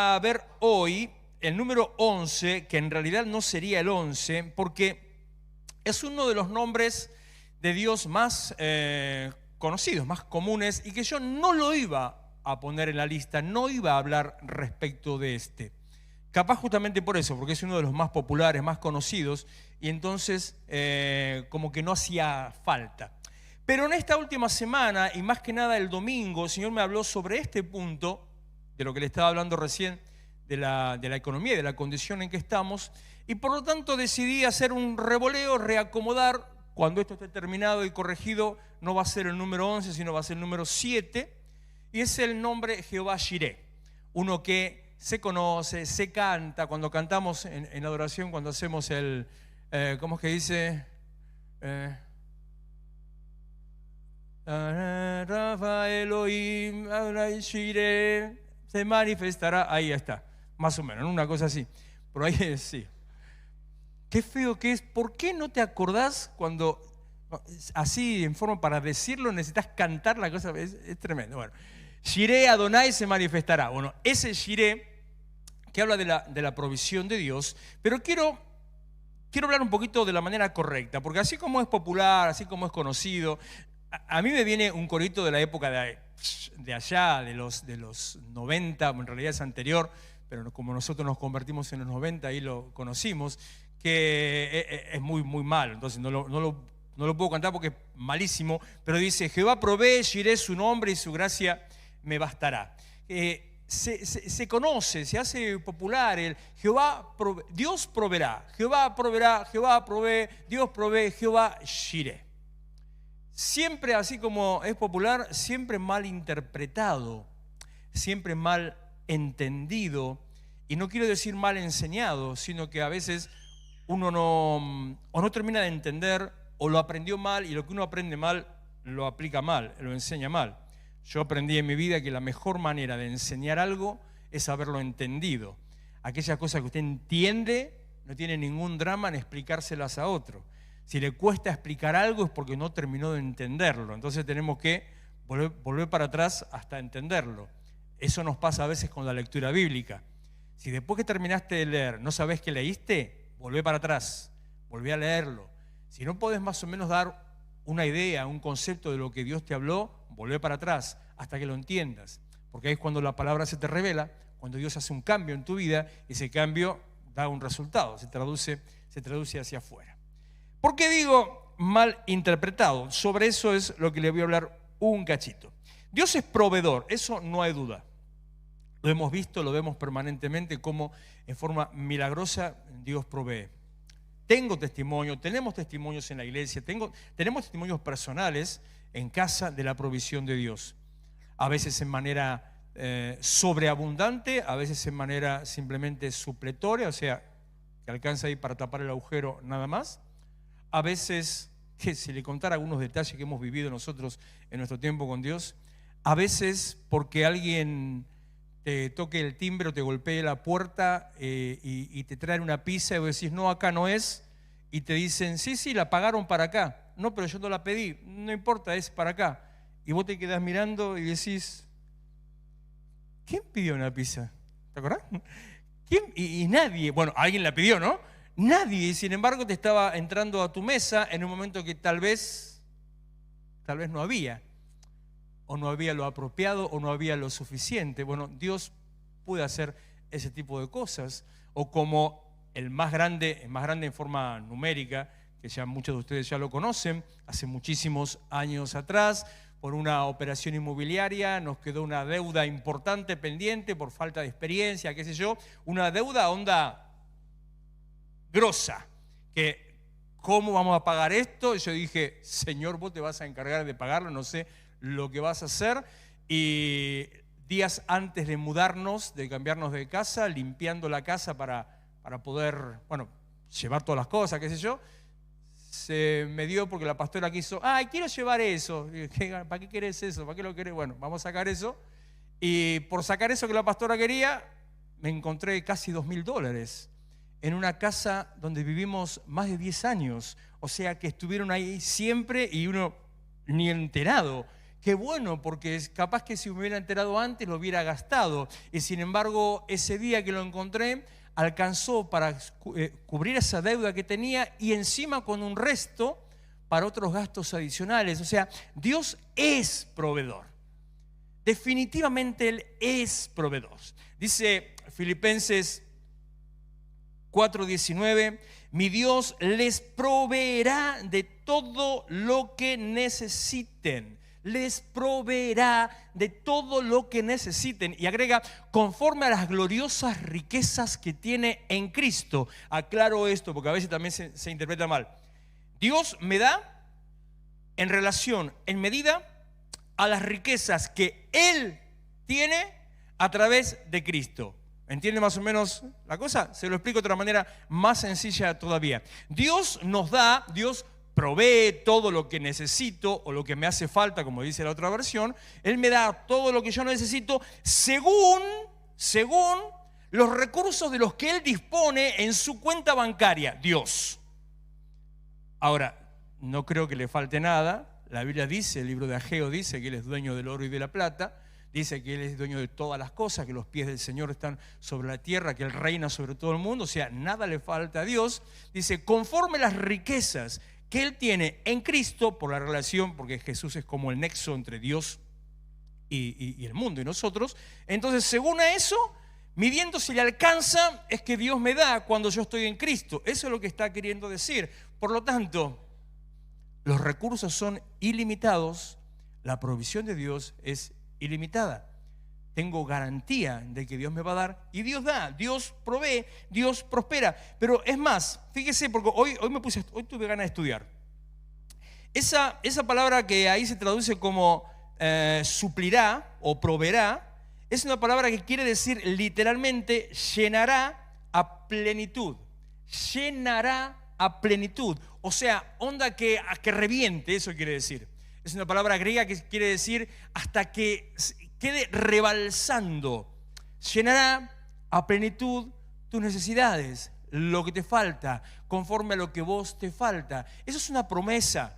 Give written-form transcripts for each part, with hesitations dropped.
a ver hoy el número 11, que en realidad no sería el 11, porque es uno de los nombres de Dios más conocidos, más comunes, y que yo no lo iba a poner en la lista, no iba a hablar respecto de este. Capaz justamente por eso, porque es uno de los más populares, más conocidos, y entonces como que no hacía falta. Pero en esta última semana, y más que nada el domingo, el Señor me habló sobre este punto, de lo que le estaba hablando recién, de la economía y de la condición en que estamos, y por lo tanto decidí hacer un revoleo, reacomodar. Cuando esto esté terminado y corregido, no va a ser el número 11, sino va a ser el número 7, y es el nombre Jehová Jireh, uno que se conoce, se canta, cuando cantamos en la adoración, cuando hacemos el, ¿cómo es que dice? Elohim, Jireh, se manifestará, ahí está, más o menos, una cosa así, por ahí sí. Qué feo que es. ¿Por qué no te acordás cuando, así en forma para decirlo, necesitas cantar la cosa? Es tremendo. Bueno, Jireh Adonai se manifestará. Bueno, ese Jireh que habla de la provisión de Dios, pero quiero hablar un poquito de la manera correcta, porque así como es popular, así como es conocido, a mí me viene un corito de la época de allá, de los 90, en realidad es anterior, pero como nosotros nos convertimos en los 90, ahí lo conocimos, que es muy, muy malo, entonces no lo puedo cantar porque es malísimo, pero dice: Jehová provee, Jireh su nombre y su gracia me bastará. Se conoce, se hace popular el Dios proveerá, Jehová proveerá, Jehová provee, Dios provee, Jehová Jireh. Siempre, así como es popular, siempre mal interpretado, siempre mal entendido, y no quiero decir mal enseñado, sino que a veces uno no termina de entender, o lo aprendió mal, y lo que uno aprende mal lo aplica mal, lo enseña mal. Yo aprendí en mi vida que la mejor manera de enseñar algo es haberlo entendido. Aquellas cosas que usted entiende, no tiene ningún drama en explicárselas a otro. Si le cuesta explicar algo es porque no terminó de entenderlo. Entonces tenemos que volver para atrás hasta entenderlo. Eso nos pasa a veces con la lectura bíblica. Si después que terminaste de leer no sabés qué leíste, volvé para atrás, volvé a leerlo. Si no podés más o menos dar una idea, un concepto de lo que Dios te habló, volvé para atrás hasta que lo entiendas. Porque ahí es cuando la palabra se te revela, cuando Dios hace un cambio en tu vida, y ese cambio da un resultado, se traduce hacia afuera. ¿Por qué digo mal interpretado? Sobre eso es lo que le voy a hablar un cachito. Dios es proveedor, eso no hay duda. Lo hemos visto, lo vemos permanentemente, cómo en forma milagrosa Dios provee. Tenemos testimonios en la iglesia, tenemos testimonios personales en casa de la provisión de Dios. A veces en manera sobreabundante, a veces en manera simplemente supletoria, o sea, que alcanza ahí para tapar el agujero nada más. A veces, que si le contara algunos detalles que hemos vivido nosotros en nuestro tiempo con Dios, a veces porque alguien te toque el timbre o te golpee la puerta y te traen una pizza y vos decís: no, acá no es, y te dicen: sí, la pagaron para acá. No, pero yo no la pedí. No importa, es para acá. Y vos te quedás mirando y decís: ¿quién pidió una pizza? ¿Te acordás? ¿Quién? Y nadie, bueno, alguien la pidió, ¿no? Nadie, y sin embargo te estaba entrando a tu mesa en un momento que tal vez no había, o no había lo apropiado, o no había lo suficiente. Bueno, Dios puede hacer ese tipo de cosas, o como el más grande en forma numérica, que ya muchos de ustedes ya lo conocen, hace muchísimos años atrás, por una operación inmobiliaria, nos quedó una deuda importante pendiente por falta de experiencia, qué sé yo, una deuda onda grosa, que ¿cómo vamos a pagar esto? Y yo dije: Señor, vos te vas a encargar de pagarlo, no sé lo que vas a hacer. Y días antes de mudarnos, de cambiarnos de casa, limpiando la casa para poder, llevar todas las cosas, qué sé yo, se me dio porque la pastora quiso: ¡ay, quiero llevar eso! Y dije: ¿para qué querés eso? ¿Para qué lo querés? Bueno, vamos a sacar eso. Y por sacar eso que la pastora quería, me encontré casi $2.000 en una casa donde vivimos más de 10 años. O sea que estuvieron ahí siempre y uno ni enterado qué bueno, porque es capaz que si me hubiera enterado antes lo hubiera gastado. Y sin embargo, ese día que lo encontré, alcanzó para cubrir esa deuda que tenía y encima con un resto para otros gastos adicionales. O sea, Dios es proveedor. Definitivamente Él es proveedor. Dice Filipenses 4:19, mi Dios les proveerá de todo lo que necesiten. Les proveerá de todo lo que necesiten. Y agrega, conforme a las gloriosas riquezas que tiene en Cristo. Aclaro esto porque a veces también se interpreta mal. Dios me da en relación, en medida a las riquezas que Él tiene a través de Cristo. ¿Entiende más o menos la cosa? Se lo explico de otra manera más sencilla todavía. Dios nos da, Dios provee todo lo que necesito o lo que me hace falta, como dice la otra versión. Él me da todo lo que yo necesito según los recursos de los que Él dispone en su cuenta bancaria, Dios. Ahora, no creo que le falte nada. La Biblia dice, el libro de Ageo dice que Él es dueño del oro y de la plata. Dice que Él es dueño de todas las cosas, que los pies del Señor están sobre la tierra, que Él reina sobre todo el mundo. O sea, nada le falta a Dios. Dice, conforme las riquezas que Él tiene en Cristo, por la relación, porque Jesús es como el nexo entre Dios y el mundo y nosotros. Entonces, según a eso, midiendo si le alcanza, es que Dios me da cuando yo estoy en Cristo. Eso es lo que está queriendo decir. Por lo tanto, los recursos son ilimitados, la provisión de Dios es ilimitada. Tengo garantía de que Dios me va a dar y Dios da, Dios provee, Dios prospera. Pero es más, fíjese, porque hoy tuve ganas de estudiar. Esa palabra que ahí se traduce como suplirá o proveerá, es una palabra que quiere decir literalmente llenará a plenitud. Llenará a plenitud. O sea, onda que reviente, eso quiere decir. Es una palabra griega que quiere decir hasta que quede rebalsando. Llenará a plenitud tus necesidades, lo que te falta, conforme a lo que vos te falta. Eso es una promesa,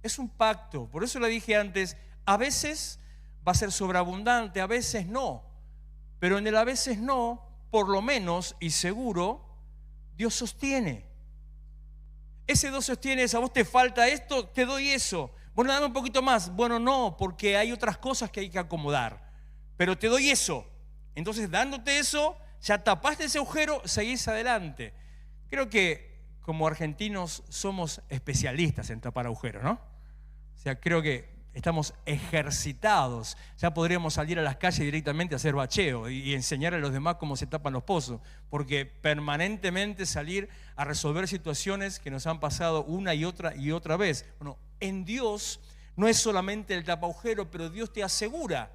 es un pacto. Por eso le dije antes, a veces va a ser sobreabundante, a veces no. Pero en el a veces no, por lo menos y seguro, Dios sostiene. Ese Dios sostiene, a vos te falta esto, te doy eso. Bueno, dame un poquito más. Bueno, no, porque hay otras cosas que hay que acomodar. Pero te doy eso. Entonces, dándote eso, ya tapaste ese agujero, seguís adelante. Creo que como argentinos somos especialistas en tapar agujeros, ¿no? O sea, creo que estamos ejercitados. Ya podríamos salir a las calles directamente a hacer bacheo y enseñar a los demás cómo se tapan los pozos. Porque permanentemente salir a resolver situaciones que nos han pasado una y otra vez. Bueno, en Dios no es solamente el tapaagujero, pero Dios te asegura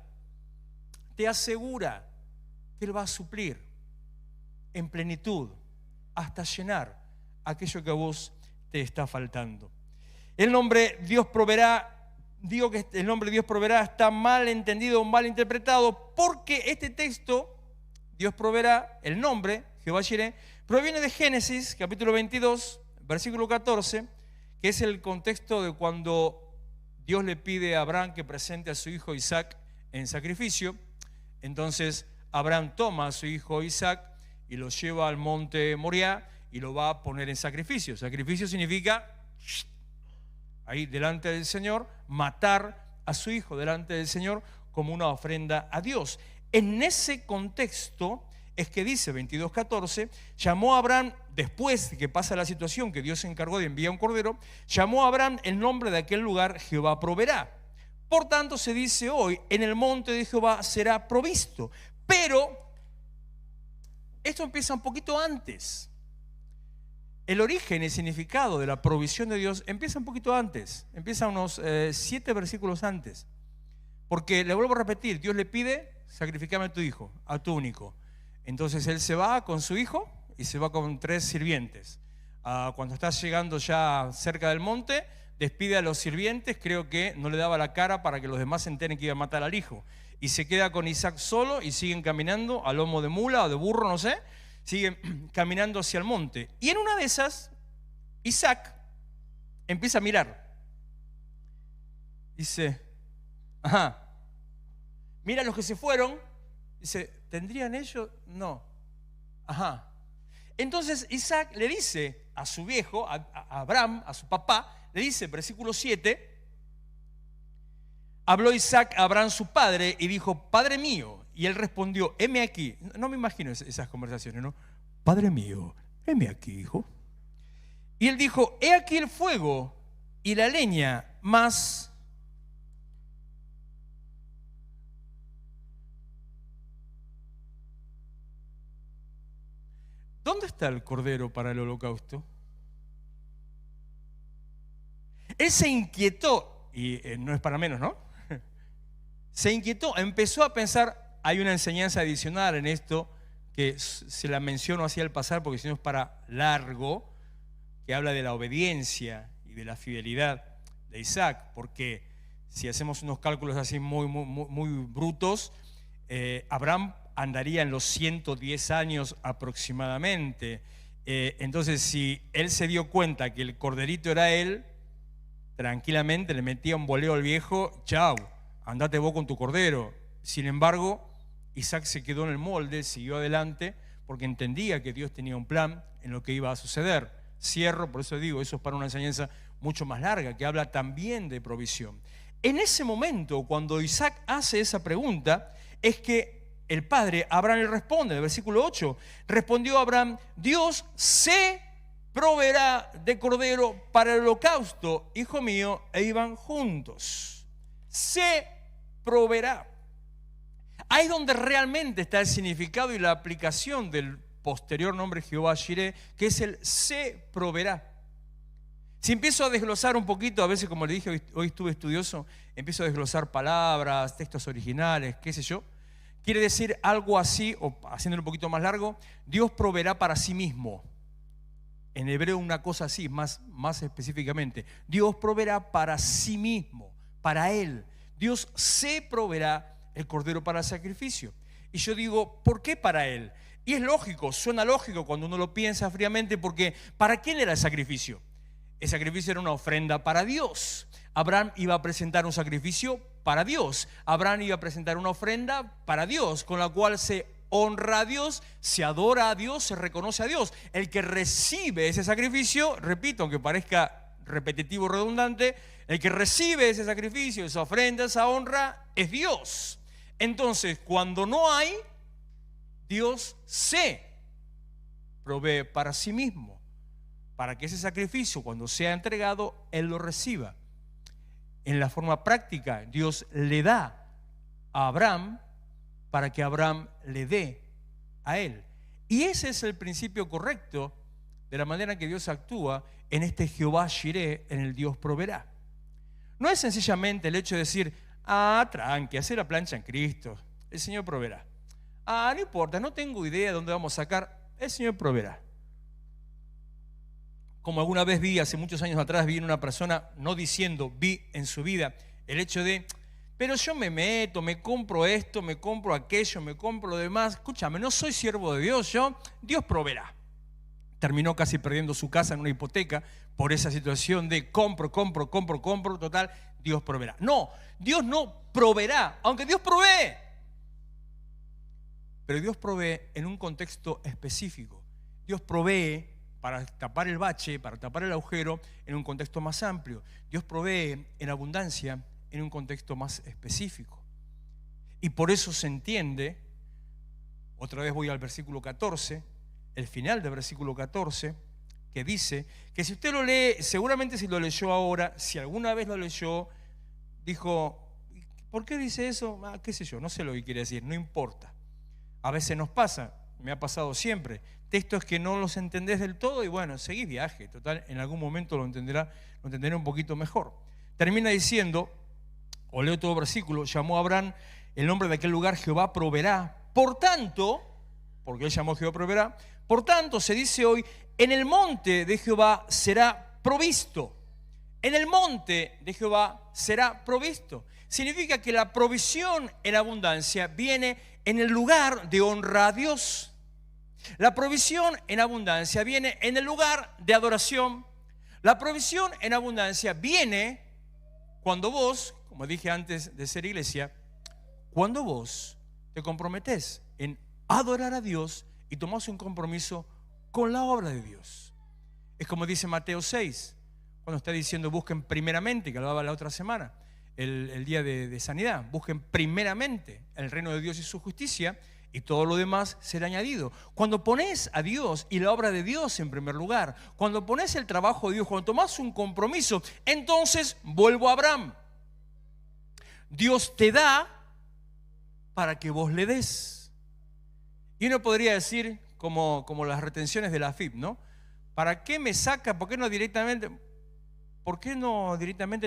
que Él va a suplir en plenitud hasta llenar aquello que a vos te está faltando. El nombre Dios proveerá, digo que el nombre Dios proveerá está mal entendido o mal interpretado porque este texto, Dios proveerá, el nombre, Jehová Jireh, proviene de Génesis capítulo 22, versículo 14, que es el contexto de cuando Dios le pide a Abraham que presente a su hijo Isaac en sacrificio. Entonces Abraham toma a su hijo Isaac y lo lleva al monte Moriah y lo va a poner en sacrificio. Sacrificio significa, ahí delante del Señor, matar a su hijo delante del Señor como una ofrenda a Dios. En ese contexto es que dice 22:14, llamó a Abraham, después de que pasa la situación que Dios se encargó de enviar un cordero, llamó a Abraham el nombre de aquel lugar, Jehová proveerá. Por tanto se dice hoy, en el monte de Jehová será provisto. Pero esto empieza un poquito antes. El origen y significado de la provisión de Dios empieza un poquito antes, empieza unos 7 versículos antes. Porque le vuelvo a repetir, Dios le pide, sacrificame a tu hijo, a tu único. Entonces él se va con su hijo y se va con 3 sirvientes. Cuando está llegando ya cerca del monte, despide a los sirvientes, creo que no le daba la cara para que los demás se enteren que iba a matar al hijo. Y se queda con Isaac solo y siguen caminando a lomo de mula o de burro, no sé. Siguen caminando hacia el monte. Y en una de esas, Isaac empieza a mirar. Dice, Ajá. Mira los que se fueron. Dice, ¿tendrían ellos? No. Ajá. Entonces Isaac le dice a su viejo, a Abraham, a su papá, le dice, versículo 7, habló Isaac a Abraham su padre y dijo, Padre mío. Y él respondió, heme aquí. No me imagino esas conversaciones, ¿no? Padre mío, heme aquí, hijo. Y él dijo, he aquí el fuego y la leña, mas ¿dónde está el cordero para el holocausto? Él se inquietó, y no es para menos, ¿no? Se inquietó, empezó a pensar, hay una enseñanza adicional en esto, que se la menciono así al pasar, porque si no es para largo, que habla de la obediencia y de la fidelidad de Isaac, porque si hacemos unos cálculos así muy brutos, Abraham andaría en los 110 años aproximadamente. Entonces, si él se dio cuenta que el corderito era él, tranquilamente le metía un boleo al viejo, chau, andate vos con tu cordero. Sin embargo, Isaac se quedó en el molde, siguió adelante, porque entendía que Dios tenía un plan en lo que iba a suceder. Cierro, por eso digo, eso es para una enseñanza mucho más larga, que habla también de provisión. En ese momento, cuando Isaac hace esa pregunta, es que el padre, Abraham, le responde, en el versículo 8, respondió Abraham, Dios se proveerá de cordero para el holocausto, hijo mío, e iban juntos. Se proveerá. Ahí es donde realmente está el significado y la aplicación del posterior nombre Jehová Jireh, que es el se proveerá. Si empiezo a desglosar un poquito, a veces como le dije, hoy estuve estudioso, empiezo a desglosar palabras, textos originales, qué sé yo, quiere decir algo así, o haciéndolo un poquito más largo, Dios proveerá para sí mismo. En hebreo una cosa así, más específicamente, Dios proveerá para sí mismo, para Él. Dios se proveerá el cordero para el sacrificio. Y yo digo, ¿por qué para Él? Y es lógico, suena lógico cuando uno lo piensa fríamente, porque ¿para quién era el sacrificio? El sacrificio era una ofrenda para Dios. Abraham iba a presentar un sacrificio para Dios. Abraham iba a presentar una ofrenda para Dios, con la cual se honra a Dios, se adora a Dios, se reconoce a Dios. El que recibe ese sacrificio, repito, aunque parezca repetitivo o redundante, el que recibe ese sacrificio, esa ofrenda, esa honra, es Dios. Entonces, cuando no hay, Dios se provee para sí mismo, para que ese sacrificio, cuando sea entregado, Él lo reciba. En la forma práctica, Dios le da a Abraham para que Abraham le dé a Él. Y ese es el principio correcto de la manera en que Dios actúa en este Jehová Jireh, en el Dios proveerá. No es sencillamente el hecho de decir, tranqui, hacer la plancha en Cristo, el Señor proveerá. No importa, no tengo idea de dónde vamos a sacar, el Señor proveerá. Como alguna vez vi, hace muchos años atrás, vi en una persona, no diciendo, vi en su vida, el hecho de, pero yo me meto, me compro esto, me compro aquello, me compro lo demás. Escúchame, no soy siervo de Dios, Dios proveerá. Terminó casi perdiendo su casa en una hipoteca por esa situación de compro, total, Dios proveerá. No, Dios no proveerá, aunque Dios provee. Pero Dios provee en un contexto específico. Dios provee para tapar el bache, para tapar el agujero, en un contexto más amplio. Dios provee en abundancia en un contexto más específico. Y por eso se entiende, otra vez voy al versículo 14, el final del versículo 14, que dice que si usted lo lee, seguramente si lo leyó ahora, si alguna vez lo leyó, dijo, ¿por qué dice eso? Qué sé yo, no sé lo que quiere decir, no importa. A veces nos pasa, me ha pasado siempre, textos que no los entendés del todo y bueno, seguís viaje, total, en algún momento lo entenderé un poquito mejor. Termina diciendo, o leo todo el versículo, llamó a Abraham el nombre de aquel lugar Jehová proveerá. Por tanto, porque él llamó Jehová proveerá, por tanto se dice hoy, en el monte de Jehová será provisto. En el monte de Jehová será provisto. Significa que la provisión en abundancia viene en el lugar de honra a Dios. La provisión en abundancia viene en el lugar de adoración. La provisión en abundancia viene Cuando vos, como dije antes de ser iglesia, cuando vos te comprometés en adorar a Dios y tomás un compromiso con la obra de Dios. Es como dice Mateo 6, cuando está diciendo busquen primeramente, que hablaba la otra semana, el día de sanidad, busquen primeramente el reino de Dios y su justicia, y todo lo demás será añadido. Cuando pones a Dios y la obra de Dios en primer lugar, cuando pones el trabajo de Dios, cuando tomás un compromiso, entonces vuelvo a Abraham. Dios te da para que vos le des. Y uno podría decir, como las retenciones de la AFIP, ¿no? ¿Para qué me saca? ¿Por qué no directamente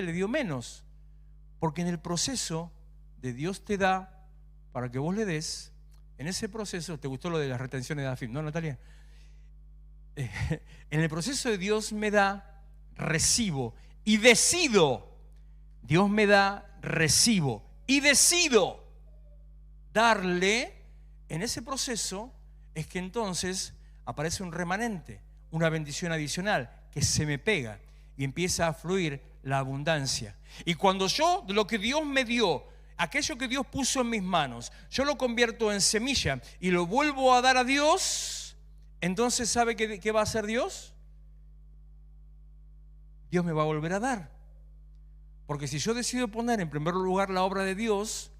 le dio menos? Porque en el proceso de Dios te da para que vos le des. En ese proceso, ¿te gustó lo de las retenciones de AFIP, no, Natalia? En el proceso de Dios me da, recibo y decido. Dios me da, recibo y decido darle. En ese proceso es que entonces aparece un remanente, una bendición adicional que se me pega y empieza a fluir la abundancia. Y cuando yo, de lo que Dios me dio, aquello que Dios puso en mis manos, yo lo convierto en semilla y lo vuelvo a dar a Dios, entonces ¿sabe qué va a hacer Dios? Dios me va a volver a dar. Porque si yo decido poner en primer lugar la obra de Dios,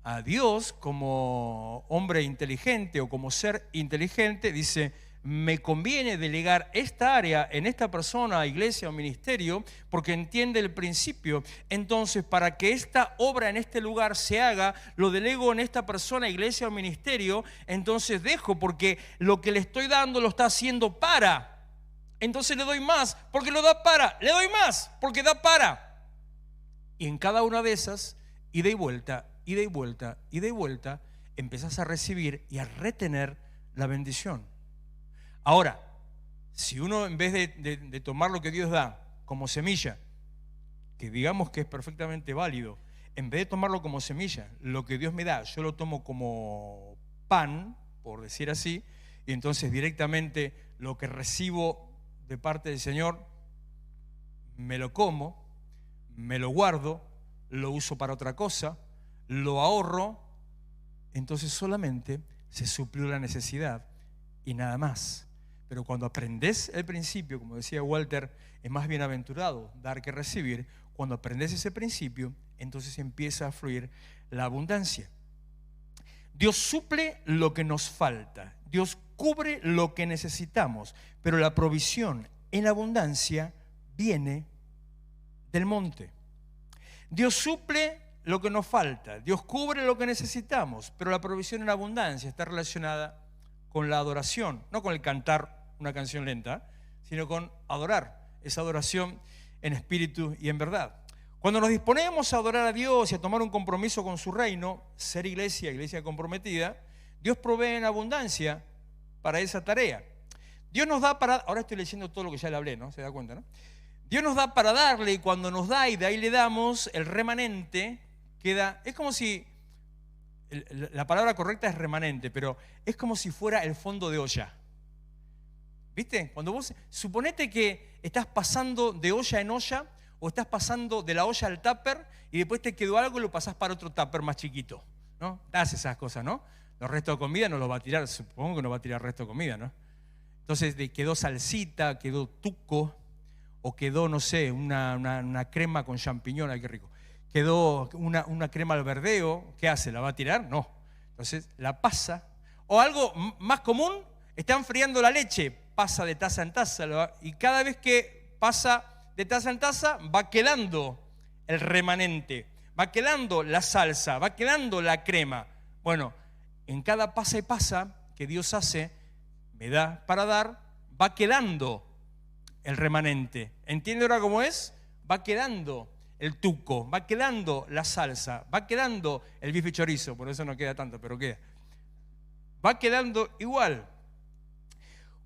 a Dios como hombre inteligente o como ser inteligente, dice, me conviene delegar esta área en esta persona, iglesia o ministerio, porque entiende el principio. Entonces, para que esta obra en este lugar se haga, lo delego en esta persona, iglesia o ministerio, entonces dejo, porque lo que le estoy dando lo está haciendo para. Entonces le doy más, porque lo da para. Le doy más, porque da para. Y en cada una de esas, ida y vuelta, ida y vuelta, ida y vuelta, empezás a recibir y a retener la bendición. Ahora, si uno en vez de tomar lo que Dios da como semilla, que digamos que es perfectamente válido, en vez de tomarlo como semilla, lo que Dios me da, yo lo tomo como pan, por decir así, y entonces directamente lo que recibo de parte del Señor, me lo como, me lo guardo, lo uso para otra cosa, lo ahorro, entonces solamente se suplió la necesidad y nada más. Pero cuando aprendes el principio, como decía Walter, es más bienaventurado dar que recibir. Cuando aprendes ese principio, entonces empieza a fluir la abundancia. Dios suple lo que nos falta, Dios cubre lo que necesitamos, pero la provisión en abundancia viene del monte. Dios suple lo que nos falta, Dios cubre lo que necesitamos, pero la provisión en abundancia está relacionada con la adoración, no con el cantar una canción lenta, sino con adorar, esa adoración en espíritu y en verdad. Cuando nos disponemos a adorar a Dios y a tomar un compromiso con su reino, ser iglesia, iglesia comprometida, Dios provee en abundancia para esa tarea. Dios nos da para, ahora estoy leyendo todo lo que ya le hablé, ¿no? Se da cuenta, ¿no? Dios nos da para darle, y cuando nos da y de ahí le damos, el remanente queda, es como si, la palabra correcta es remanente, pero es como si fuera el fondo de olla. ¿Viste? Cuando vos, suponete que estás pasando de olla en olla, o estás pasando de la olla al tupper, y después te quedó algo y lo pasás para otro tupper más chiquito, ¿no? Das esas cosas, ¿no? Los restos de comida no los va a tirar, supongo que no va a tirar resto de comida, ¿no? Entonces quedó salsita, quedó tuco, o quedó, no sé, una crema con champiñón, ay, qué rico. Quedó una crema al verdeo, ¿qué hace? ¿La va a tirar? No. Entonces la pasa. O algo más común, están friando la leche, pasa de taza en taza, y cada vez que pasa de taza en taza va quedando el remanente, va quedando la salsa, va quedando la crema. Bueno, en cada pasa y pasa que Dios hace, me da para dar, va quedando el remanente. ¿Entiende ahora cómo es? Va quedando el tuco, va quedando la salsa, va quedando el bife chorizo, por eso no queda tanto, pero queda. Va quedando igual.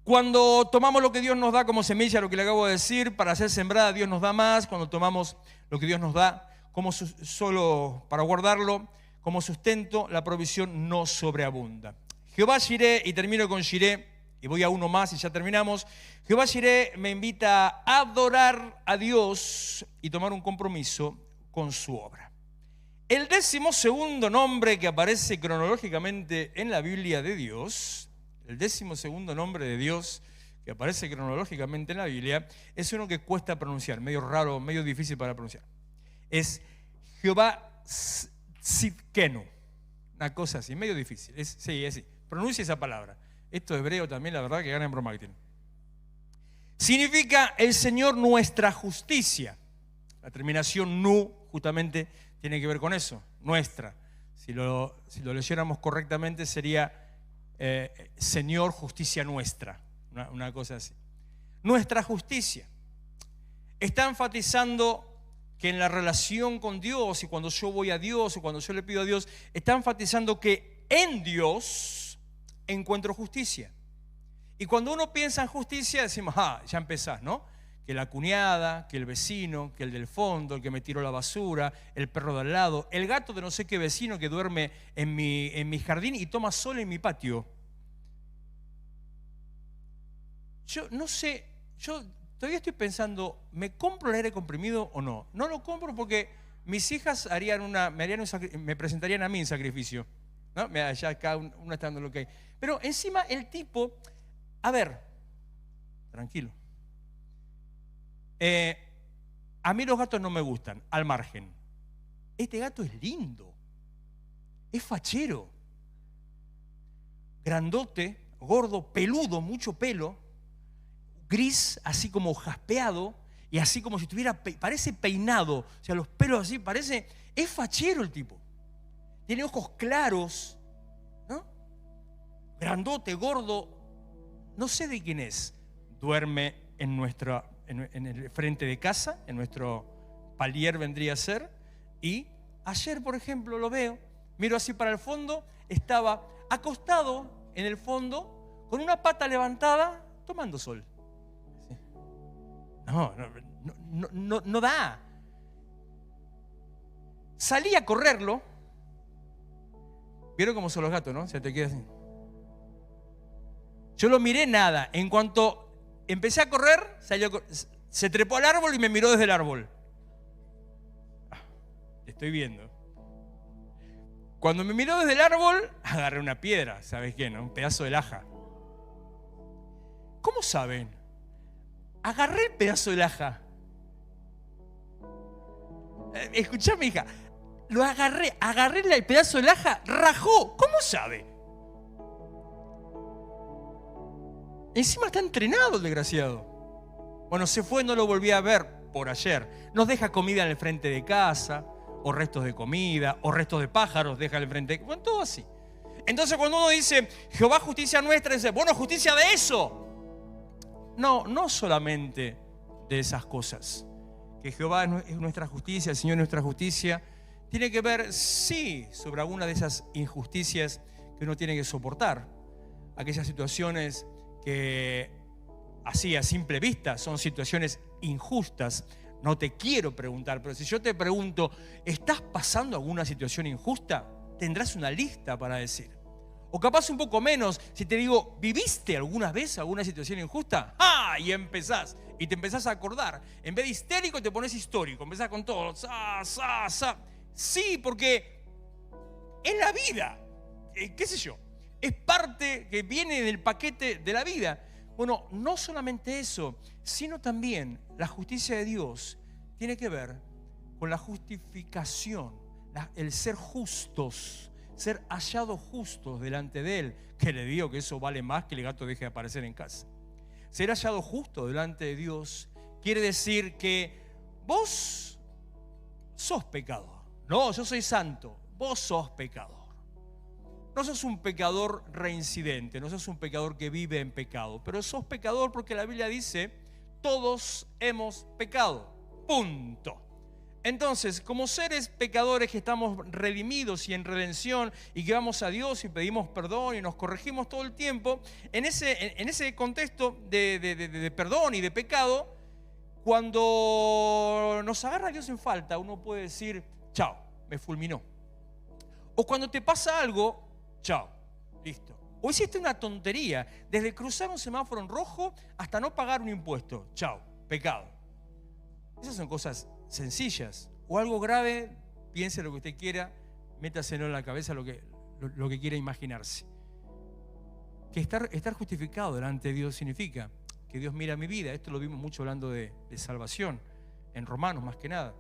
Cuando tomamos lo que Dios nos da como semilla, lo que le acabo de decir, para ser sembrada Dios nos da más. Cuando tomamos lo que Dios nos da como solo para guardarlo, como sustento, la provisión no sobreabunda. Jehová Jireh, y termino con Jireh, y voy a uno más y ya terminamos. Jehová Jireh me invita a adorar a Dios y tomar un compromiso con su obra. El 12º nombre que aparece cronológicamente en la Biblia de Dios, el 12º nombre de Dios que aparece cronológicamente en la Biblia, es uno que cuesta pronunciar, medio raro, medio difícil para pronunciar. Es Jehová Tzidkenu, una cosa así, medio difícil. Sí, es así. Pronuncia esa palabra. Esto hebreo también, la verdad, que gana en broma que tiene. Significa el Señor nuestra justicia. La terminación nu justamente tiene que ver con eso, nuestra. Si lo leyéramos correctamente sería Señor justicia nuestra, una cosa así. Nuestra justicia. Está enfatizando que en la relación con Dios, y cuando yo voy a Dios, o cuando yo le pido a Dios, está enfatizando que en Dios encuentro justicia. Y cuando uno piensa en justicia, decimos, ya empezás, ¿no? Que la cuñada, que el vecino, que el del fondo, el que me tiró la basura, el perro de al lado, el gato de no sé qué vecino que duerme en mi jardín y toma sol en mi patio. Yo no sé, yo todavía estoy pensando, ¿me compro el aire comprimido o no? No lo compro porque mis hijas me presentarían a mí en sacrificio, ¿no? Ya acá uno está dando lo que hay. Pero encima el tipo, a ver, tranquilo. A mí los gatos no me gustan, al margen. Este gato es lindo, es fachero, grandote, gordo, peludo, mucho pelo, gris, así como jaspeado, y así como si estuviera, parece peinado, o sea, los pelos así, es fachero el tipo. Tiene ojos claros, ¿no? Grandote, gordo, no sé de quién es. Duerme en el frente de casa, en nuestro palier vendría a ser, y ayer, por ejemplo, lo veo, miro así para el fondo, estaba acostado en el fondo, con una pata levantada, tomando sol. No da. Salí a correrlo. ¿Vieron cómo son los gatos, no? Se te queda así. Yo lo miré, nada. En cuanto empecé a correr, se trepó al árbol y me miró desde el árbol. Te estoy viendo. Cuando me miró desde el árbol, agarré una piedra, ¿sabes qué, no? Un pedazo de laja. ¿Cómo saben? Agarré el pedazo de laja. Escuchame, hija. Lo agarré el pedazo de laja, rajó. ¿Cómo sabe? Encima está entrenado el desgraciado. Bueno, se fue, no lo volví a ver por ayer. Nos deja comida en el frente de casa, o restos de comida, o restos de pájaros, deja en el frente de... Bueno, todo así. Entonces cuando uno dice, Jehová justicia nuestra, dice, bueno, justicia de eso. No solamente de esas cosas. Que Jehová es nuestra justicia, el Señor es nuestra justicia. Tiene que ver, sí, sobre alguna de esas injusticias que uno tiene que soportar. Aquellas situaciones que, así a simple vista, son situaciones injustas. No te quiero preguntar, pero si yo te pregunto, ¿estás pasando alguna situación injusta? Tendrás una lista para decir. O capaz un poco menos, si te digo, ¿viviste alguna vez alguna situación injusta? ¡Ah! Y empezás, y te empezás a acordar. En vez de histérico te pones histórico, empezás con todo. Sí, porque es la vida, qué sé yo, es parte que viene del paquete de la vida. Bueno, no solamente eso, sino también la justicia de Dios tiene que ver con la justificación, el ser justos, ser hallados justos delante de Él, que le digo que eso vale más que el gato deje de aparecer en casa. Ser hallado justo delante de Dios quiere decir que vos sos pecador. No, yo soy santo, vos sos pecador. No sos un pecador reincidente, no sos un pecador que vive en pecado, pero sos pecador porque la Biblia dice, todos hemos pecado, punto. Entonces, como seres pecadores que estamos redimidos y en redención y que vamos a Dios y pedimos perdón y nos corregimos todo el tiempo, en ese contexto de perdón y de pecado, cuando nos agarra Dios en falta, uno puede decir, chao, me fulminó. O cuando te pasa algo, chao, listo. O hiciste una tontería, desde cruzar un semáforo en rojo hasta no pagar un impuesto, chao, pecado. Esas son cosas sencillas o algo grave, piense lo que usted quiera, métaselo en la cabeza lo que quiera imaginarse. Que estar justificado delante de Dios significa que Dios mira mi vida. Esto lo vimos mucho hablando de salvación, en Romanos más que nada.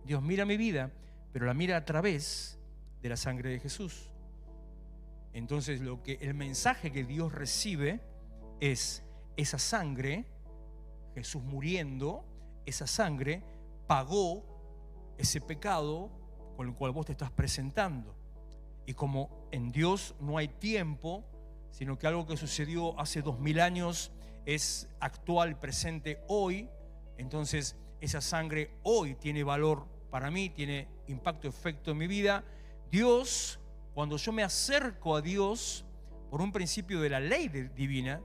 Dios mira mi vida, pero la mira a través de la sangre de Jesús. Entonces el mensaje que Dios recibe es esa sangre, Jesús muriendo, esa sangre pagó ese pecado con el cual vos te estás presentando. Y como en Dios no hay tiempo, sino que algo que sucedió hace 2000 años es actual, presente hoy, entonces esa sangre hoy tiene valor para mí, tiene impacto, efecto en mi vida. Dios, cuando yo me acerco a Dios por un principio de la ley divina,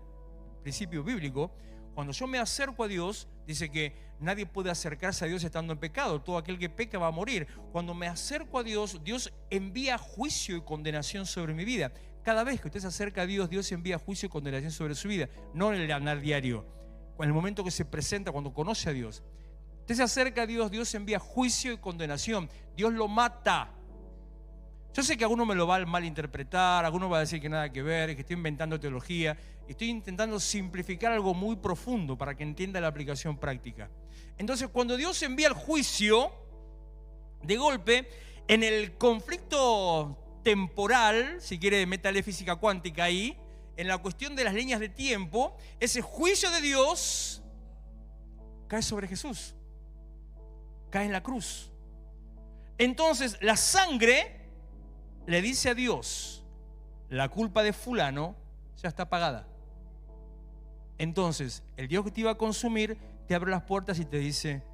principio bíblico, cuando yo me acerco a Dios, dice que nadie puede acercarse a Dios estando en pecado. Todo aquel que peca va a morir. Cuando me acerco a Dios, Dios envía juicio y condenación sobre mi vida. Cada vez que usted se acerca a Dios, Dios envía juicio y condenación sobre su vida. No en el andar diario. En el momento que se presenta, cuando conoce a Dios. Usted se acerca a Dios, Dios envía juicio y condenación. Dios lo mata. Yo sé que alguno me lo va a malinterpretar, alguno va a decir que nada que ver, que estoy inventando teología. Estoy intentando simplificar algo muy profundo para que entienda la aplicación práctica. Entonces, cuando Dios envía el juicio, de golpe, en el conflicto temporal, si quiere métale física cuántica ahí, en la cuestión de las líneas de tiempo, ese juicio de Dios cae sobre Jesús, cae en la cruz. Entonces, la sangre le dice a Dios, la culpa de fulano ya está pagada. Entonces, el Dios que te iba a consumir te abre las puertas y te dice,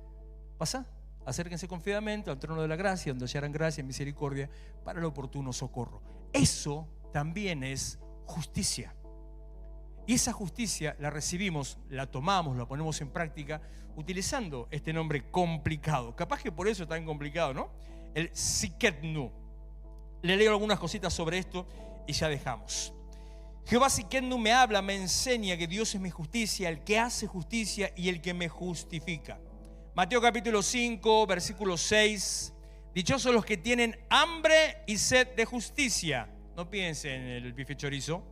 pasa, acérquense confiadamente al trono de la gracia, donde hallarán gracia y misericordia para el oportuno socorro. Eso también es justicia. Y esa justicia la recibimos, la tomamos, la ponemos en práctica utilizando este nombre complicado. Capaz que por eso es tan complicado, ¿no? El Tsidkenu. Le leo algunas cositas sobre esto y ya dejamos. Jehová Tsidkenu me habla, me enseña que Dios es mi justicia, el que hace justicia y el que me justifica. Mateo capítulo 5, versículo 6. Dichosos los que tienen hambre y sed de justicia. No piensen en el bife chorizo.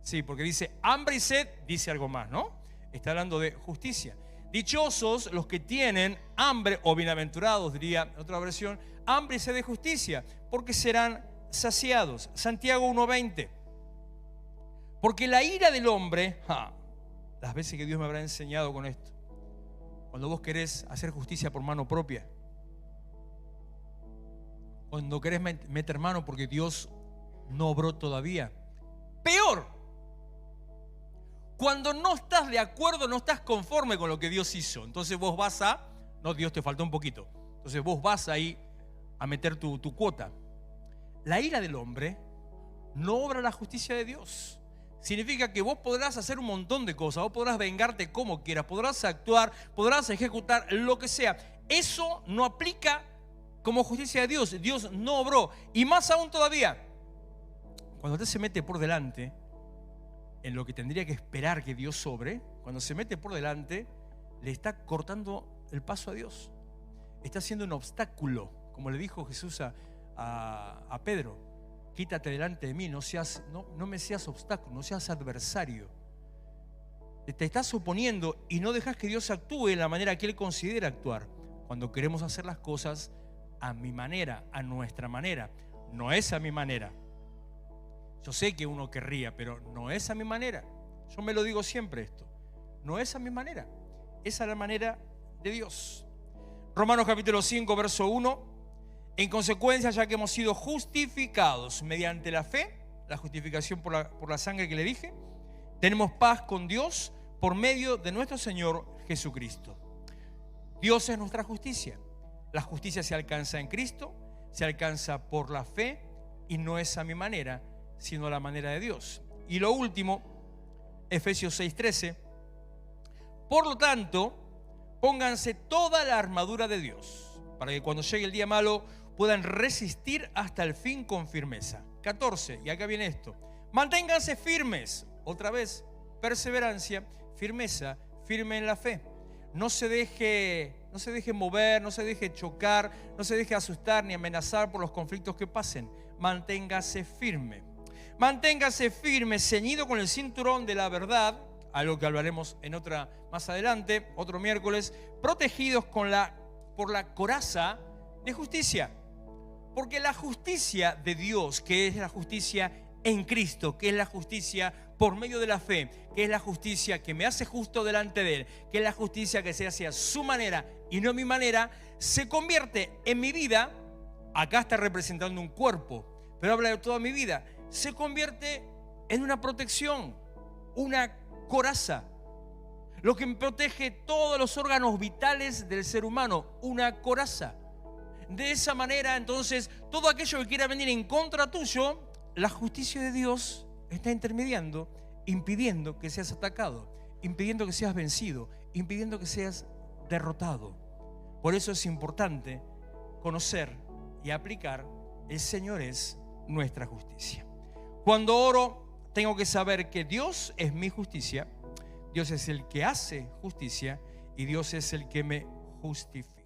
Sí, porque dice hambre y sed, dice algo más, ¿no? Está hablando de justicia. Dichosos los que tienen hambre, o bienaventurados diría otra versión, hambre y sed de justicia, porque serán saciados. Santiago 1:20. Porque la ira del hombre, las veces que Dios me habrá enseñado con esto, cuando vos querés hacer justicia por mano propia, cuando querés meter mano porque Dios no obró todavía, peor, cuando no estás de acuerdo, no estás conforme con lo que Dios hizo, entonces vos vas no, Dios te faltó un poquito, entonces vos vas ahí a meter tu cuota. La ira del hombre no obra la justicia de Dios. Significa que vos podrás hacer un montón de cosas, vos podrás vengarte como quieras, podrás actuar, podrás ejecutar lo que sea. Eso no aplica como justicia de Dios. Dios no obró. Y más aún todavía, cuando usted se mete por delante en lo que tendría que esperar que Dios obre, cuando se mete por delante, le está cortando el paso a Dios. Está haciendo un obstáculo, como le dijo Jesús a Pedro. Quítate delante de mí, no me seas obstáculo, no seas adversario. Te estás oponiendo y no dejas que Dios actúe de la manera que Él considera actuar. Cuando queremos hacer las cosas a mi manera, a nuestra manera, no es a mi manera. Yo sé que uno querría, pero no es a mi manera. Yo me lo digo siempre esto. No es a mi manera, es a la manera de Dios. Romanos capítulo 5, verso 1. En consecuencia, ya que hemos sido justificados mediante la fe, la justificación por la sangre que le dije, tenemos paz con Dios por medio de nuestro Señor Jesucristo. Dios es nuestra justicia. La justicia se alcanza en Cristo, se alcanza por la fe y no es a mi manera, sino a la manera de Dios. Y lo último, Efesios 6:13. Por lo tanto, pónganse toda la armadura de Dios, para que cuando llegue el día malo puedan resistir hasta el fin con firmeza. 14, y acá viene esto. Manténganse firmes, otra vez, perseverancia, firmeza, firme en la fe. No se deje no se deje mover, no se deje chocar, no se deje asustar ni amenazar por los conflictos que pasen. Manténgase firme. Manténgase firme, ceñido con el cinturón de la verdad, algo que hablaremos más adelante, otro miércoles, protegidos por la coraza de justicia. Porque la justicia de Dios, que es la justicia en Cristo, que es la justicia por medio de la fe, que es la justicia que me hace justo delante de Él, que es la justicia que se hace a su manera y no a mi manera, se convierte en mi vida. Acá está representando un cuerpo, pero habla de toda mi vida. Se convierte en una protección, una coraza, lo que me protege todos los órganos vitales del ser humano, una coraza. De esa manera, entonces, todo aquello que quiera venir en contra tuyo, la justicia de Dios está intermediando, impidiendo que seas atacado, impidiendo que seas vencido, impidiendo que seas derrotado. Por eso es importante conocer y aplicar: el Señor es nuestra justicia. Cuando oro, tengo que saber que Dios es mi justicia, Dios es el que hace justicia y Dios es el que me justifica.